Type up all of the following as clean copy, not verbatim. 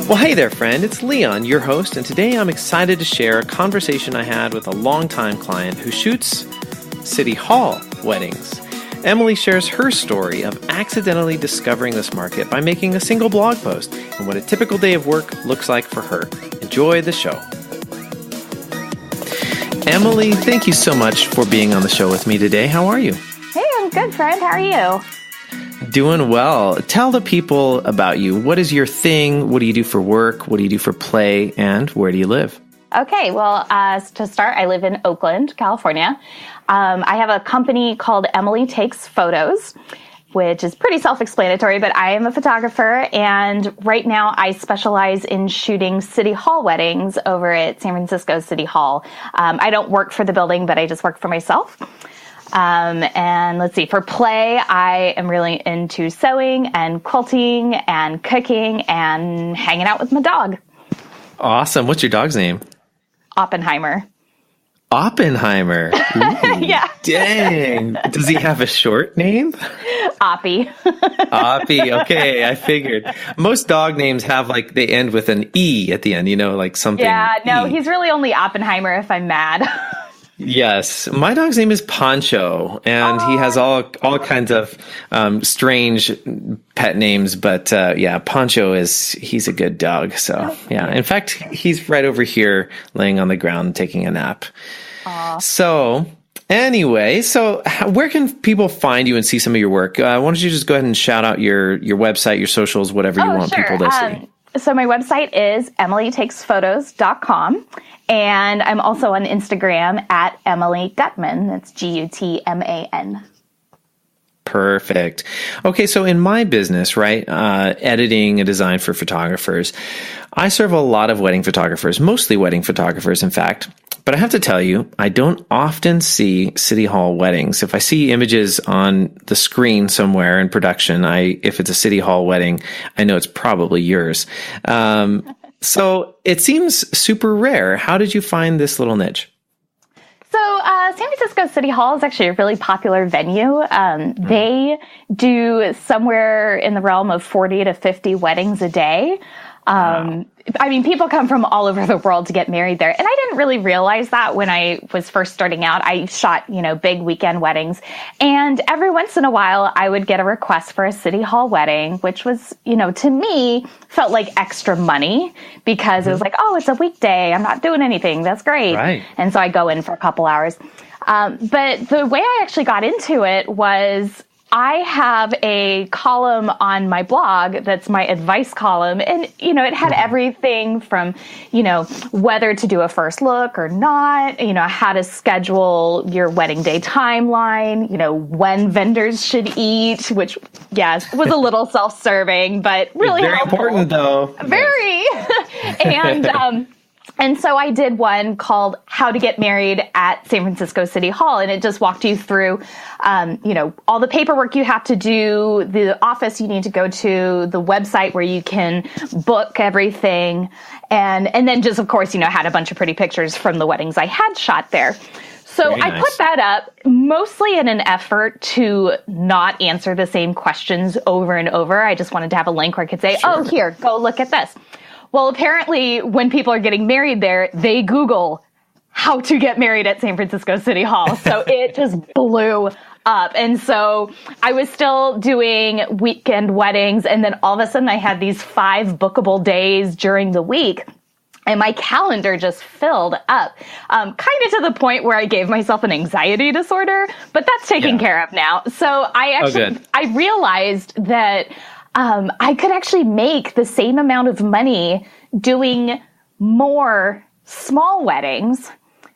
Well, hey there, friend. It's Leon, your host, and today I'm excited to share a conversation I had with a longtime client who shoots City Hall weddings. Emily shares her story of accidentally discovering this market by making a single blog post and what a typical day of work looks like for her. Enjoy the show. Emily, thank you so much for being on the show with me today. How are you? Hey, I'm good, friend. How are you? Doing well. Tell the people about you. What is your thing? What do you do for work? What do you do for play? And where do you live? Okay, well, to start, I live in Oakland, California. I have a company called Emily Takes Photos, which is pretty self-explanatory, but I am a photographer, and right now I specialize in shooting City Hall weddings over at San Francisco City Hall. I don't work for the building, but I just work for myself. And let's see, for play, I am really into sewing and quilting and cooking and hanging out with my dog. Awesome. What's your dog's name? Oppenheimer. Oppenheimer. Ooh, yeah. Dang. Does he have a short name? Oppie. Oppie. Okay, I figured. Most dog names have they end with an E at the end, like something. Yeah, no, E. he's really only Oppenheimer if I'm mad. Yes. My dog's name is Poncho, and he has all kinds of strange pet names, but Poncho he's a good dog. So, yeah. In fact, he's right over here laying on the ground taking a nap. Aww. So, anyway, where can people find you and see some of your work? Why don't you just go ahead and shout out your website, your socials, whatever you want people to see. So my website is emilytakesphotos.com. And I'm also on Instagram at Emily Gutman. That's Gutman. Perfect. Okay, so in my business, right, editing and design for photographers, I serve a lot of wedding photographers, mostly wedding photographers, in fact. But I have to tell you, I don't often see City Hall weddings. If I see images on the screen somewhere in production, if it's a City Hall wedding, I know it's probably yours. So it seems super rare. How did you find this little niche? So San Francisco City Hall is actually a really popular venue. They do somewhere in the realm of 40 to 50 weddings a day. Wow. I mean, people come from all over the world to get married there. And I didn't really realize that when I was first starting out. I shot, big weekend weddings. And every once in a while, I would get a request for a City Hall wedding, which was, to me, felt like extra money because it was like, oh, it's a weekday. I'm not doing anything. That's great. Right. And so I go in for a couple hours. But the way I actually got into it was I have a column on my blog that's my advice column. And, it had everything from, whether to do a first look or not, how to schedule your wedding day timeline, when vendors should eat, which, yes, was a little self-serving, but really very helpful. Important, though. Very. Yes. And so I did one called How to Get Married at San Francisco City Hall. And it just walked you through, all the paperwork you have to do, the office you need to go to, the website where you can book everything. And then just, of course, had a bunch of pretty pictures from the weddings I had shot there. So Very nice. I put that up mostly in an effort to not answer the same questions over and over. I just wanted to have a link where I could say, oh, here, go look at this. Well, apparently, when people are getting married there, they Google how to get married at San Francisco City Hall. So it just blew up. And so I was still doing weekend weddings. And then all of a sudden, I had these 5 bookable days during the week. And my calendar just filled up, kind of to the point where I gave myself an anxiety disorder. But that's taken care of now. So I realized that I could actually make the same amount of money doing more small weddings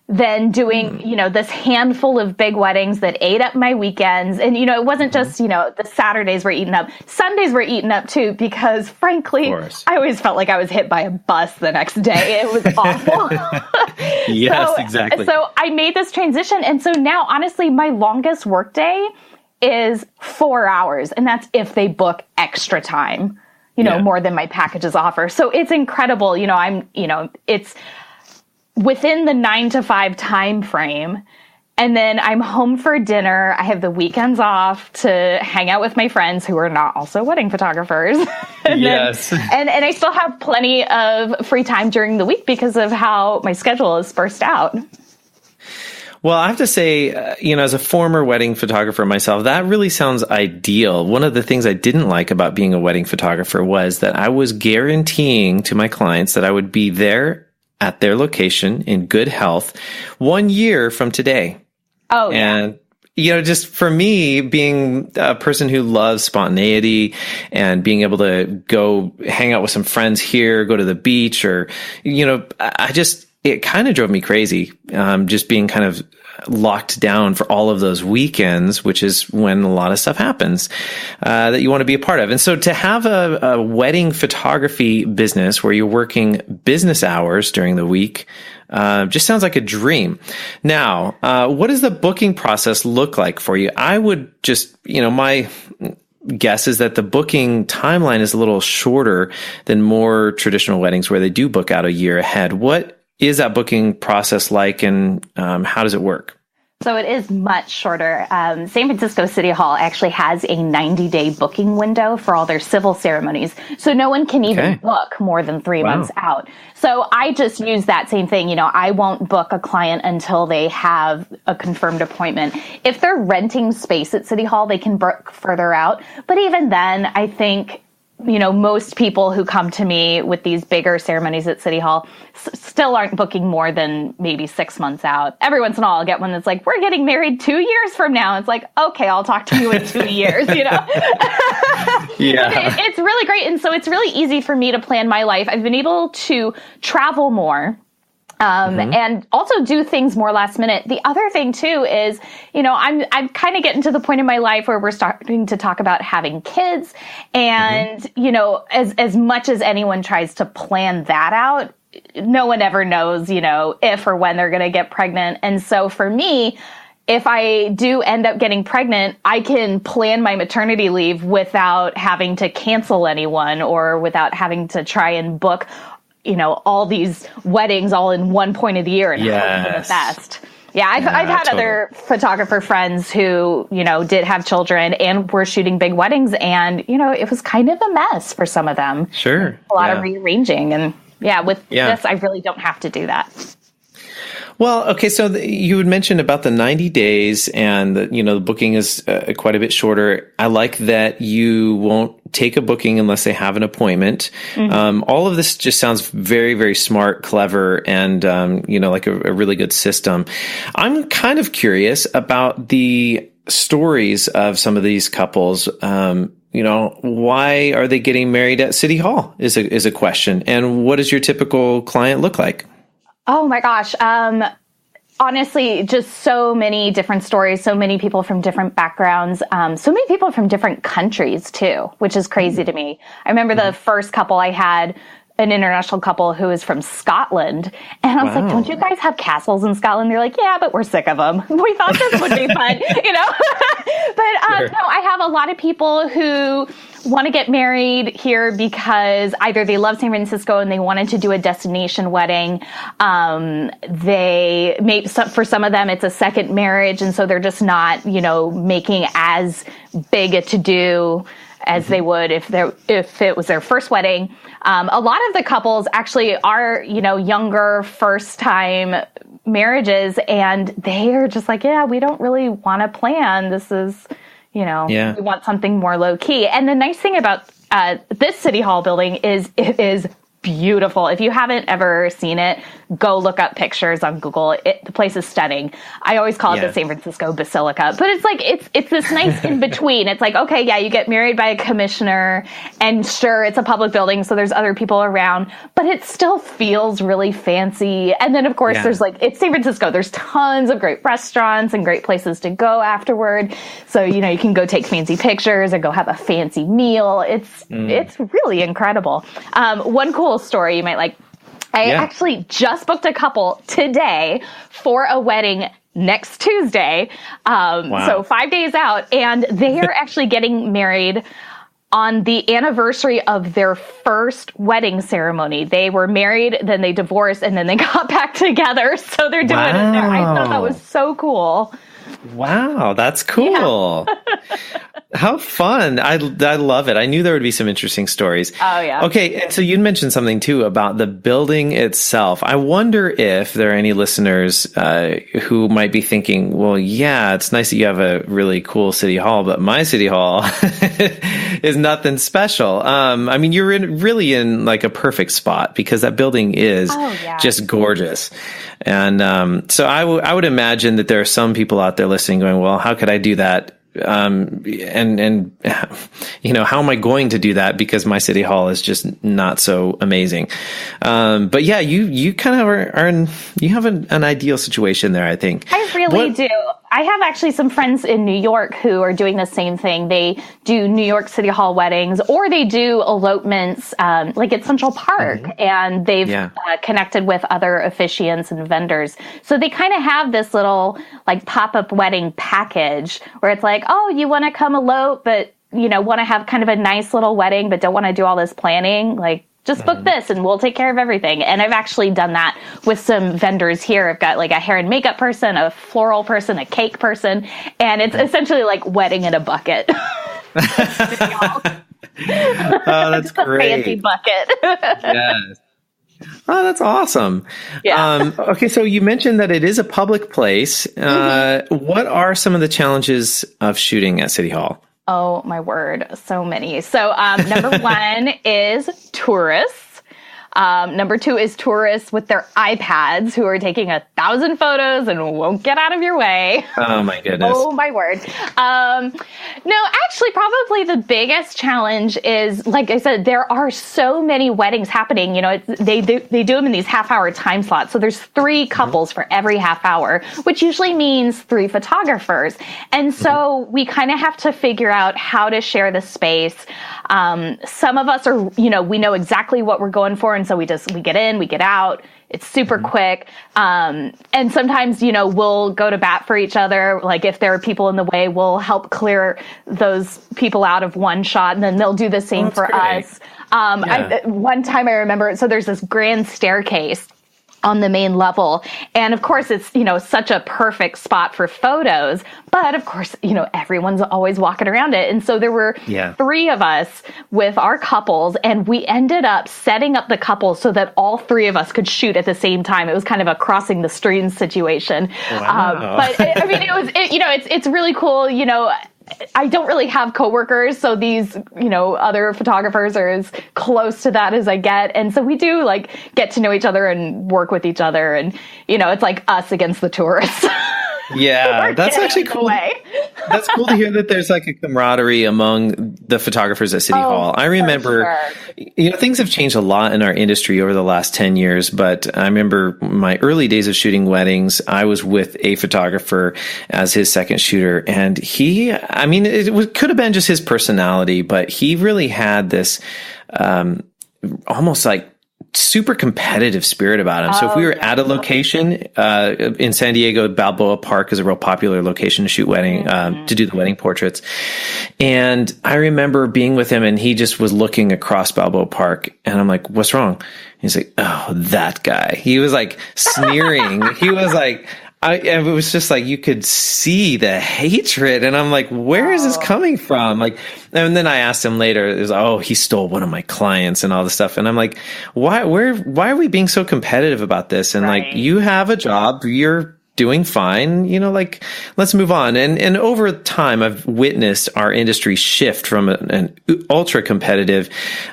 than doing, this handful of big weddings that ate up my weekends. And, it wasn't just, the Saturdays were eaten up. Sundays were eaten up too, because frankly, I always felt like I was hit by a bus the next day. It was awful. Yes, exactly. So I made this transition. And so now, honestly, my longest workday is 4 hours. And that's if they book extra time, more than my packages offer. So it's incredible. It's within the 9 to 5 time frame. And then I'm home for dinner. I have the weekends off to hang out with my friends who are not also wedding photographers. Yes. And I still have plenty of free time during the week because of how my schedule is spaced out. Well, I have to say, as a former wedding photographer myself, that really sounds ideal. One of the things I didn't like about being a wedding photographer was that I was guaranteeing to my clients that I would be there at their location in good health 1 year from today. Oh, yeah. And, just for me, being a person who loves spontaneity and being able to go hang out with some friends here, go to the beach, or, it kind of drove me crazy, just being kind of locked down for all of those weekends, which is when a lot of stuff happens that you want to be a part of. And so to have a wedding photography business where you're working business hours during the week just sounds like a dream. Now, what does the booking process look like for you? I would just, my guess is that the booking timeline is a little shorter than more traditional weddings where they do book out a year ahead. What is that booking process like, and how does it work? So it is much shorter. San Francisco City Hall actually has a 90-day booking window for all their civil ceremonies. So no one can even book more than 3 months out. So I just use that same thing. I won't book a client until they have a confirmed appointment. If they're renting space at City Hall, they can book further out. But even then, I think most people who come to me with these bigger ceremonies at City Hall still aren't booking more than maybe 6 months out. Every once in a while, I'll get one that's like, we're getting married 2 years from now. It's like, okay, I'll talk to you in 2 years, Yeah. It's really great. And so it's really easy for me to plan my life. I've been able to travel more. And also do things more last minute. The other thing too is, I'm kind of getting to the point in my life where we're starting to talk about having kids. And, as much as anyone tries to plan that out, no one ever knows, if or when they're going to get pregnant. And so for me, if I do end up getting pregnant, I can plan my maternity leave without having to cancel anyone or without having to try and book all these weddings all in one point of the year and hope for the best. Yeah, I've had other photographer friends who, did have children and were shooting big weddings, and, it was kind of a mess for some of them. Sure. A lot of rearranging. And with this, I really don't have to do that. Well, okay, so you had mentioned about the 90 days and the booking is quite a bit shorter. I like that you won't take a booking unless they have an appointment. All of this just sounds very, very smart, clever, and, like a really good system. I'm kind of curious about the stories of some of these couples. Why are they getting married at City Hall is a question. And what does your typical client look like? Oh my gosh. Honestly, just so many different stories, so many people from different backgrounds, so many people from different countries too, which is crazy to me. I remember the first couple I had, an international couple who is from Scotland. And I was like, don't you guys have castles in Scotland? They're like, yeah, but we're sick of them. We thought this would be fun, But no, I have a lot of people who want to get married here because either they love San Francisco and they wanted to do a destination wedding. For some of them, it's a second marriage. And so they're just not, making as big a to-do as they would if it was their first wedding. A lot of the couples actually are, younger first-time marriages, and they are just like, yeah, we don't really want to plan. This is, we want something more low-key. And the nice thing about this City Hall building is it is beautiful. If you haven't ever seen it, go look up pictures on Google. The place is stunning. I always call it the San Francisco Basilica, but it's like, it's this nice in between. It's like, okay, yeah, you get married by a commissioner, and sure, it's a public building, so there's other people around, but it still feels really fancy. And then of course there's it's San Francisco. There's tons of great restaurants and great places to go afterward. So, you can go take fancy pictures or go have a fancy meal. It's really incredible. One cool story you might like. I actually just booked a couple today for a wedding next Tuesday. So 5 days out, and they are actually getting married on the anniversary of their first wedding ceremony. They were married, then they divorced, and then they got back together. So they're doing it there. I thought that was so cool. Wow, that's cool. Yeah. How fun. I love it. I knew there would be some interesting stories. Oh, yeah. Okay, and so you mentioned something, too, about the building itself. I wonder if there are any listeners who might be thinking, well, yeah, it's nice that you have a really cool city hall, but my city hall is nothing special. I mean, you're really in like a perfect spot because that building is just gorgeous. And so I would imagine that there are some people out there listening going, well, how could I do that? And you know, how am I going to do that? Because my city hall is just not so amazing. But yeah, you kind of you have an ideal situation there, I think. I really do. I have actually some friends in New York who are doing the same thing. They do New York City Hall weddings, or they do elopements, like at Central Park, and they've connected with other officiants and vendors. So they kind of have this little like pop-up wedding package where it's like, oh, you want to come elope, but you know, want to have kind of a nice little wedding, but don't want to do all this planning, like. Just book this and we'll take care of everything. And I've actually done that with some vendors here. I've got like a hair and makeup person, a floral person, a cake person, and it's essentially like wedding in a bucket. Oh, that's great. A fancy bucket. Yes. Oh, that's awesome. Yeah. Okay, so you mentioned that it is a public place. What are some of the challenges of shooting at City Hall? Oh, my word. So many. So number one is tourists. Number two is tourists with their iPads who are taking 1,000 photos and won't get out of your way. Oh, my goodness. Oh, my word. No, actually, probably the biggest challenge is, like I said, there are so many weddings happening. You know, they do them in these half-hour time slots. So there's 3 couples for every half hour, which usually means 3 photographers. And so we kind of have to figure out how to share the space. Some of us are, you know, we know exactly what we're going for. And so we get in, we get out. It's super quick. And sometimes, you know, we'll go to bat for each other. Like if there are people in the way, we'll help clear those people out of one shot, and then they'll do the same for us. One time I remember, so there's this grand staircase on the main level. And of course, it's, you know, such a perfect spot for photos. But of course, you know, everyone's always walking around it. And so there were 3 of us with our couples, and we ended up setting up the couples so that all 3 of us could shoot at the same time. It was kind of a crossing the streams situation. Wow. But I mean, it's really cool. You know, I don't really have coworkers, so these, you know, other photographers are as close to that as I get. And so we do like get to know each other and work with each other. And, you know, it's like us against the tourists. Yeah, that's actually cool. That's cool to hear that there's like a camaraderie among the photographers at City Hall. I remember, you know, things have changed a lot in our industry over the last 10 years, but I remember my early days of shooting weddings, I was with a photographer as his second shooter, and he, I mean, could have been just his personality, but he really had this almost like super competitive spirit about him. So if we were at a location in San Diego, Balboa Park is a real popular location to shoot wedding, to do the wedding portraits. And I remember being with him, and he just was looking across Balboa Park, and I'm like, "What's wrong?" He's like, "Oh, that guy." He was like sneering. He was like, it was just like, you could see the hatred. And I'm like, where is this coming from? Like, and then I asked him later, it was, oh, he stole one of my clients and all this stuff. And I'm like, why are we being so competitive about this? And like, you have a job, you're doing fine, you know, like, let's move on. And over time, I've witnessed our industry shift from an ultra competitive,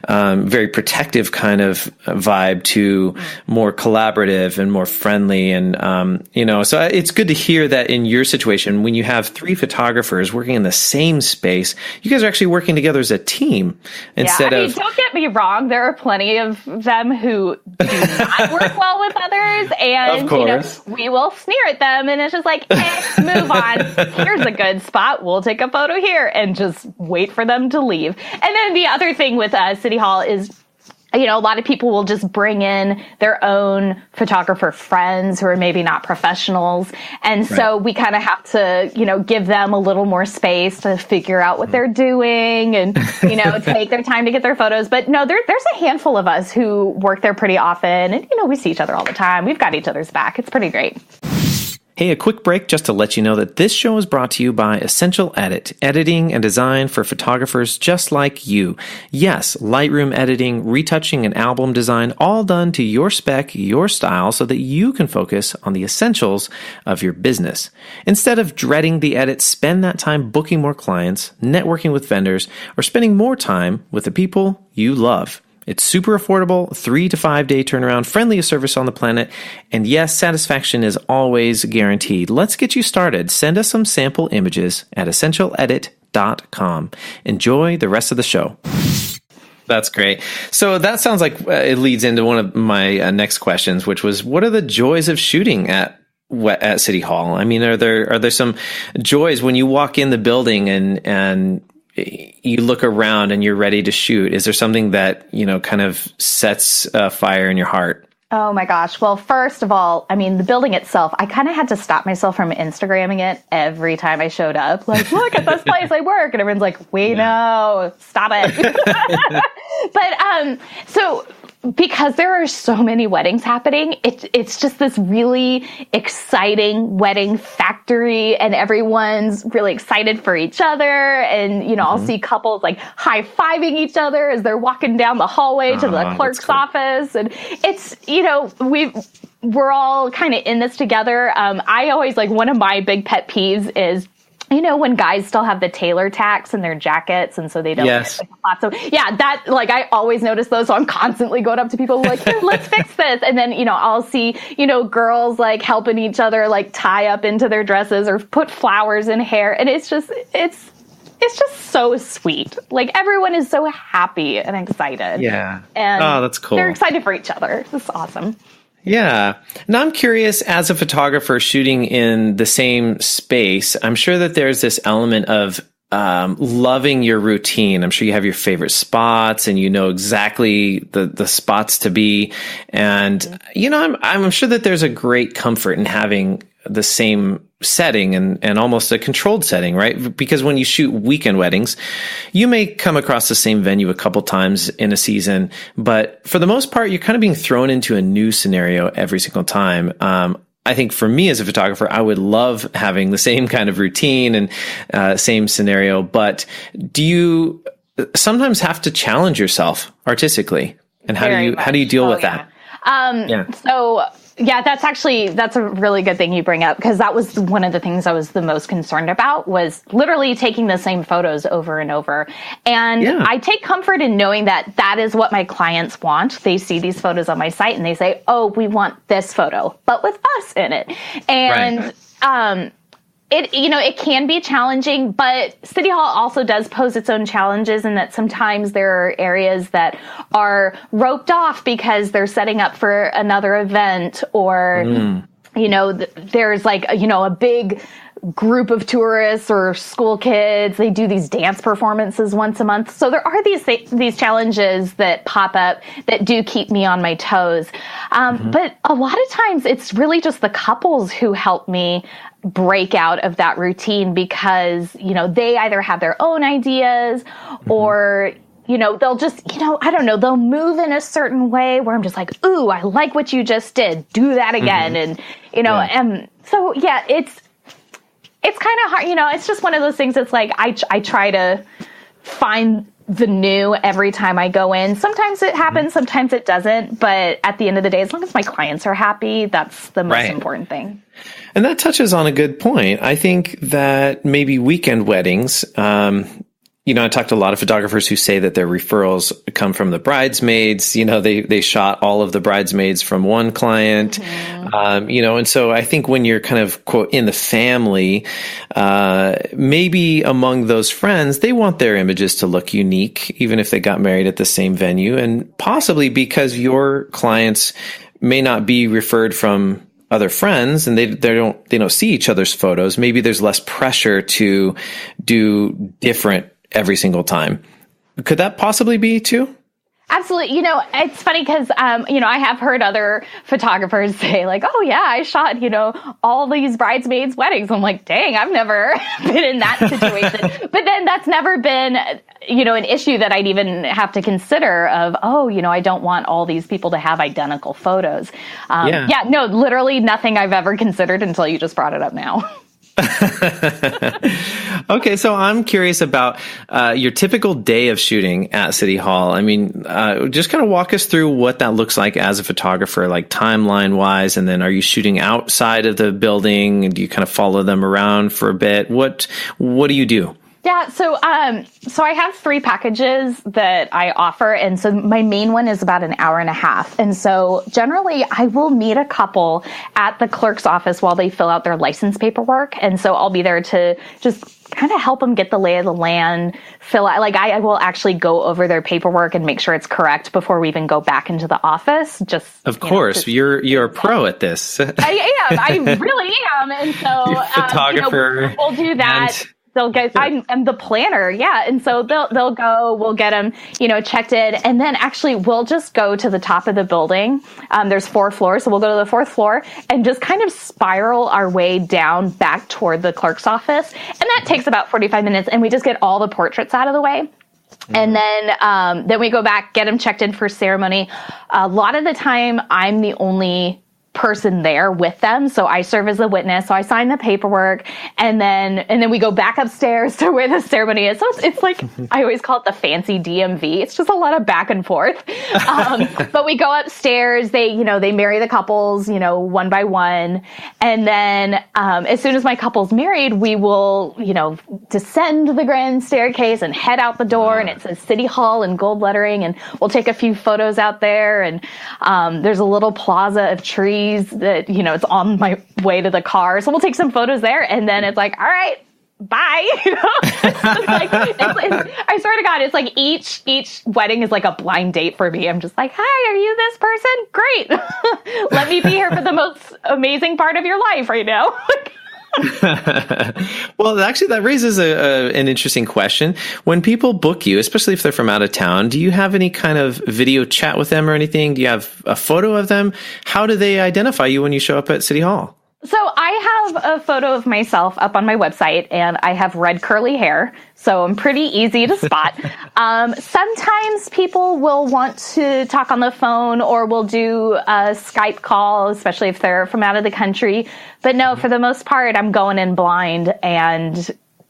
very protective kind of vibe to more collaborative and more friendly. And, you know, so it's good to hear that in your situation, when you have 3 photographers working in the same space, you guys are actually working together as a team instead of. Don't get me wrong. There are plenty of them who do not work well with others. And, of course, you know, we will sneer at them, and it's just like, move on. Here's a good spot. We'll take a photo here, and just wait for them to leave. And then the other thing with City Hall is, a lot of people will just bring in their own photographer friends who are maybe not professionals. And so we kind of have to, give them a little more space to figure out what they're doing and, take their time to get their photos. But no, there's a handful of us who work there pretty often. And, we see each other all the time. We've got each other's back. It's pretty great. Hey, a quick break just to let you know that this show is brought to you by Essential Edit, editing and design for photographers just like you. Yes, Lightroom editing, retouching, and album design, all done to your spec, your style, so that you can focus on the essentials of your business. Instead of dreading the edit, spend that time booking more clients, networking with vendors, or spending more time with the people you love. It's super affordable, 3 to 5 day turnaround, friendliest service on the planet, and yes, satisfaction is always guaranteed. Let's get you started. Send us some sample images at essentialedit.com. Enjoy the rest of the show. That's great. So that sounds like it leads into one of my next questions, which was, what are the joys of shooting at City Hall? I mean, are there some joys when you walk in the building and you look around and you're ready to shoot? Is there something that, kind of sets a fire in your heart? Oh my gosh. Well, first of all, the building itself, I kind of had to stop myself from Instagramming it every time I showed up. Like, look at this place I work. And everyone's like, no, stop it. But, so because there are so many weddings happening, it's just this really exciting wedding factory, and everyone's really excited for each other. And, I'll see couples like high-fiving each other as they're walking down the hallway to the clerk's office. And it's, we're all kind of in this together. I always, one of my big pet peeves is, when guys still have the tailor tacks in their jackets, and so they don't get lots of, that, I always notice those. So I'm constantly going up to people like, here, let's fix this. And then, I'll see, girls helping each other, tie up into their dresses or put flowers in hair. And it's just so sweet. Everyone is so happy and excited. Yeah. And that's cool. They're excited for each other. It's awesome. Yeah. Now I'm curious, as a photographer shooting in the same space, I'm sure that there's this element of loving your routine. I'm sure you have your favorite spots and exactly the spots to be. And, I'm sure that there's a great comfort in having the same setting and almost a controlled setting, right? Because when you shoot weekend weddings, you may come across the same venue a couple times in a season, but for the most part, you're kind of being thrown into a new scenario every single time. I think for me as a photographer, I would love having the same kind of routine and same scenario, but do you sometimes have to challenge yourself artistically? And how do you deal with that? So that's a really good thing you bring up, because that was one of the things I was the most concerned about, was literally taking the same photos over and over. And I take comfort in knowing that is what my clients want. They see these photos on my site and they say, oh, we want this photo, but with us in it. And, it can be challenging, but City Hall also does pose its own challenges in that sometimes there are areas that are roped off because they're setting up for another event, or, there's a big group of tourists or school kids. They do these dance performances once a month. So there are these challenges that pop up that do keep me on my toes. But a lot of times it's really just the couples who help me break out of that routine, because, they either have their own ideas or, they'll just, I don't know, they'll move in a certain way where I'm just like, ooh, I like what you just did. Do that again. And, so it's kind of hard, it's just one of those things. It's like, I try to find the new every time I go in. Sometimes it happens, sometimes it doesn't. But at the end of the day, as long as my clients are happy, that's the most important thing. And that touches on a good point. I think that maybe weekend weddings, I talked to a lot of photographers who say that their referrals come from the bridesmaids. They shot all of the bridesmaids from one client, and so I think when you're kind of, quote, in the family, maybe among those friends, they want their images to look unique, even if they got married at the same venue, and possibly because your clients may not be referred from other friends and they don't see each other's photos. Maybe there's less pressure to do different every single time. Could that possibly be too? Absolutely. It's funny because, I have heard other photographers say like, oh yeah, I shot, all these bridesmaids' weddings. I'm like, dang, I've never been in that situation. But then that's never been, an issue that I'd even have to consider of, I don't want all these people to have identical photos. No, literally nothing I've ever considered until you just brought it up now. Okay, so I'm curious about your typical day of shooting at City Hall. I mean, just kind of walk us through what that looks like as a photographer, like timeline wise, and then are you shooting outside of the building? Do you kind of follow them around for a bit? What do you do? Yeah, so I have 3 packages that I offer, and so my main one is about an hour and a half. And so generally, I will meet a couple at the clerk's office while they fill out their license paperwork. And so I'll be there to just kind of help them get the lay of the land, fill out, like I will actually go over their paperwork and make sure it's correct before we even go back into the office. Of course, you're a pro at this. I am. I really am. And so photographer. We'll do that. They'll get, I'm the planner. Yeah. And so they'll go, we'll get them, checked in. And then actually we'll just go to the top of the building. There's 4 floors. So we'll go to the 4th floor and just kind of spiral our way down back toward the clerk's office. And that takes about 45 minutes. And we just get all the portraits out of the way. And then we go back, get them checked in for ceremony. A lot of the time I'm the only person there with them. So I serve as a witness. So I sign the paperwork and then we go back upstairs to where the ceremony is. So it's like, I always call it the fancy DMV. It's just a lot of back and forth. But we go upstairs, they marry the couples, one by one. And then, as soon as my couple's married, we will, descend the grand staircase and head out the door, and it says City Hall in gold lettering, and we'll take a few photos out there. And, there's a little plaza of trees that, it's on my way to the car. So we'll take some photos there, and then it's like, all right, bye. I swear to God, it's like each wedding is like a blind date for me. I'm just like, hi, are you this person? Great. Let me be here for the most amazing part of your life right now. Well, actually, that raises an interesting question. When people book you, especially if they're from out of town, do you have any kind of video chat with them or anything? Do you have a photo of them? How do they identify you when you show up at City Hall? So I have a photo of myself up on my website, and I have red curly hair, so I'm pretty easy to spot. Sometimes people will want to talk on the phone, or we'll do a Skype call, especially if they're from out of the country. But no, for the most part, I'm going in blind, and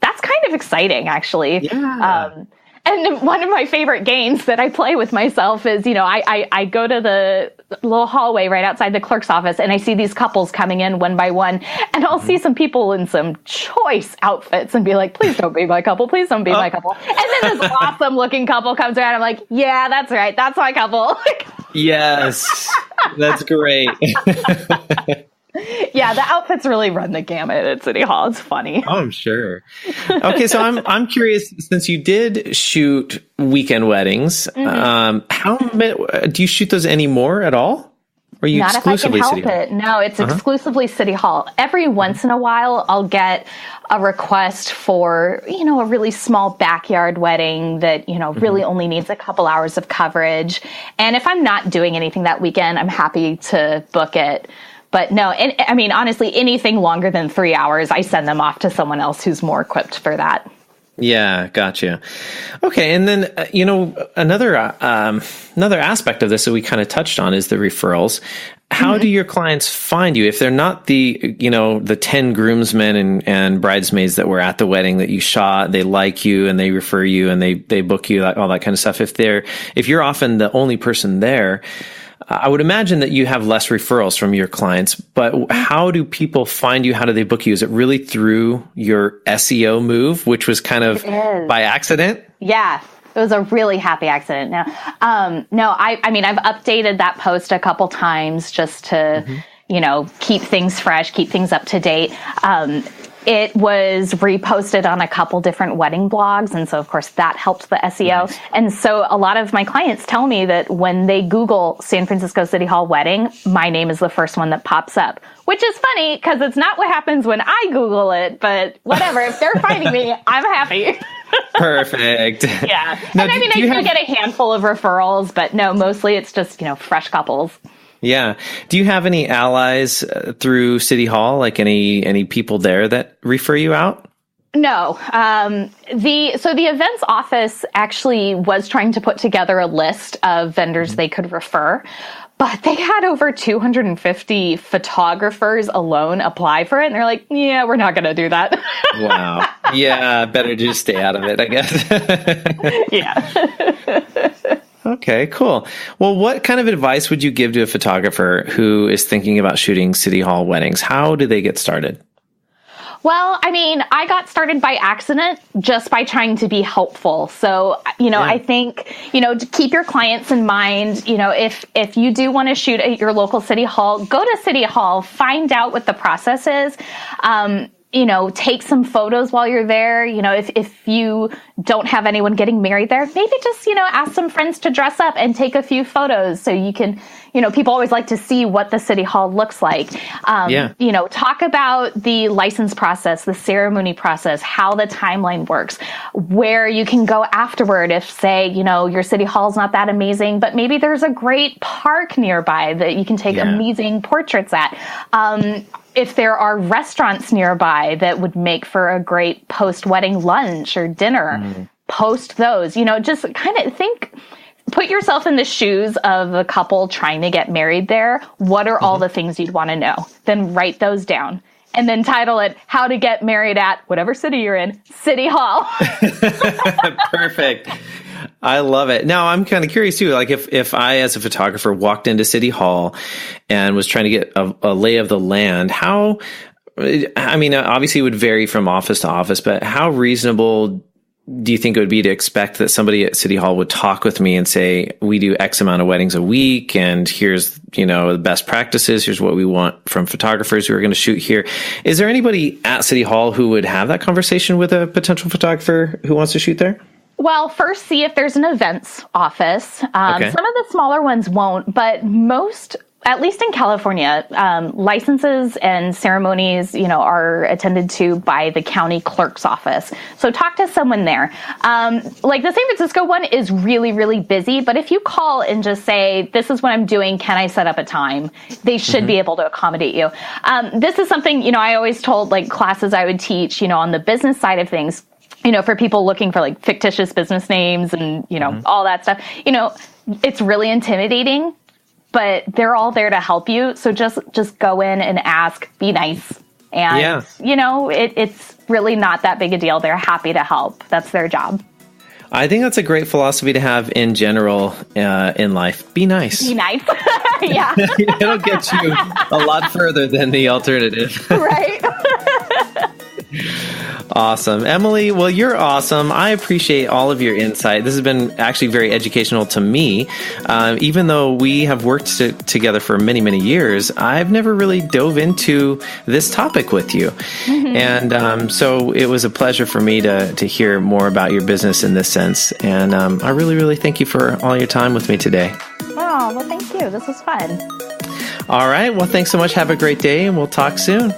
that's kind of exciting, actually. Yeah. And one of my favorite games that I play with myself is, I go to the little hallway right outside the clerk's office, and I see these couples coming in one by one, and I'll see some people in some choice outfits and be like, please don't be my couple. Please don't be my couple. And then this awesome looking couple comes around. I'm like, yeah, that's right. That's my couple. Yes, that's great. Yeah, the outfits really run the gamut at City Hall. It's funny. Oh, I'm sure. Okay, so I'm curious, since you did shoot weekend weddings, how many, do you shoot those anymore at all? Or are you Not exclusively if I City can Hall? help it. No, it's exclusively City Hall. Every once in a while, I'll get a request for, a really small backyard wedding that, really only needs a couple hours of coverage. And if I'm not doing anything that weekend, I'm happy to book it. But no, I mean, honestly, anything longer than 3 hours, I send them off to someone else who's more equipped for that. Yeah, gotcha. Okay, and then another aspect of this that we kind of touched on is the referrals. How do your clients find you if they're not the 10 groomsmen and bridesmaids that were at the wedding that you shot? They like you and they refer you and they book you, all that kind of stuff. If you're often the only person there, I would imagine that you have less referrals from your clients, but how do people find you? How do they book you? Is it really through your SEO move, which was kind of by accident? Yeah, it was a really happy accident. I mean, I've updated that post a couple times just to, keep things fresh, keep things up to date. It was reposted on a couple different wedding blogs. And so, of course, that helped the SEO. Nice. And so a lot of my clients tell me that when they Google San Francisco City Hall wedding, my name is the first one that pops up, which is funny because it's not what happens when I Google it. But whatever, if they're finding me, I'm happy. Perfect. Yeah. Now, And I mean, I do get a handful of referrals, but no, mostly it's just, fresh couples. Yeah. Do you have any allies through City Hall, like any people there that refer you out? No. The events office actually was trying to put together a list of vendors they could refer, but they had over 250 photographers alone apply for it. And they're like, yeah, we're not going to do that. Wow. Yeah. Better just stay out of it, I guess. Yeah. Okay, cool. Well, what kind of advice would you give to a photographer who is thinking about shooting City Hall weddings? How do they get started? Well, I mean, I got started by accident just by trying to be helpful. So, I think, to keep your clients in mind, if you do want to shoot at your local City Hall, go to City Hall, find out what the process is. Take some photos while you're there. If you don't have anyone getting married there, maybe just, ask some friends to dress up and take a few photos so you can, people always like to see what the City Hall looks like. Talk about the license process, the ceremony process, how the timeline works, where you can go afterward if, say, your City Hall's not that amazing, but maybe there's a great park nearby that you can take amazing portraits at. If there are restaurants nearby that would make for a great post-wedding lunch or dinner, post those. Just kind of put yourself in the shoes of a couple trying to get married there. What are all the things you'd want to know? Then write those down. And then title it, How to Get Married at whatever city you're in, City Hall. Perfect. I love it. Now, I'm kind of curious too, like if I, as a photographer, walked into City Hall and was trying to get a lay of the land, obviously it would vary from office to office, but how reasonable do you think it would be to expect that somebody at City Hall would talk with me and say, we do X amount of weddings a week, and here's, the best practices. Here's what we want from photographers who are going to shoot here. Is there anybody at City Hall who would have that conversation with a potential photographer who wants to shoot there? Well, first, see if there's an events office. Some of the smaller ones won't, but most, at least in California, licenses and ceremonies, are attended to by the county clerk's office. So talk to someone there. Like the San Francisco one is really, really busy, but if you call and just say, this is what I'm doing, can I set up a time? They should be able to accommodate you. This is something, I always told like classes I would teach, on the business side of things. For people looking for like fictitious business names and, all that stuff, it's really intimidating, but they're all there to help you. So just go in and ask, be nice. And, it's really not that big a deal. They're happy to help. That's their job. I think that's a great philosophy to have in general in life. Be nice. Be nice. Yeah. It'll get you a lot further than the alternative. Right. Awesome. Emily, well, you're awesome. I appreciate all of your insight. This has been actually very educational to me. Even though we have worked together for many, many years, I've never really dove into this topic with you. And so it was a pleasure for me to hear more about your business in this sense. And I really, really thank you for all your time with me today. Oh, well, thank you. This was fun. All right. Well, thanks so much. Have a great day, and we'll talk soon.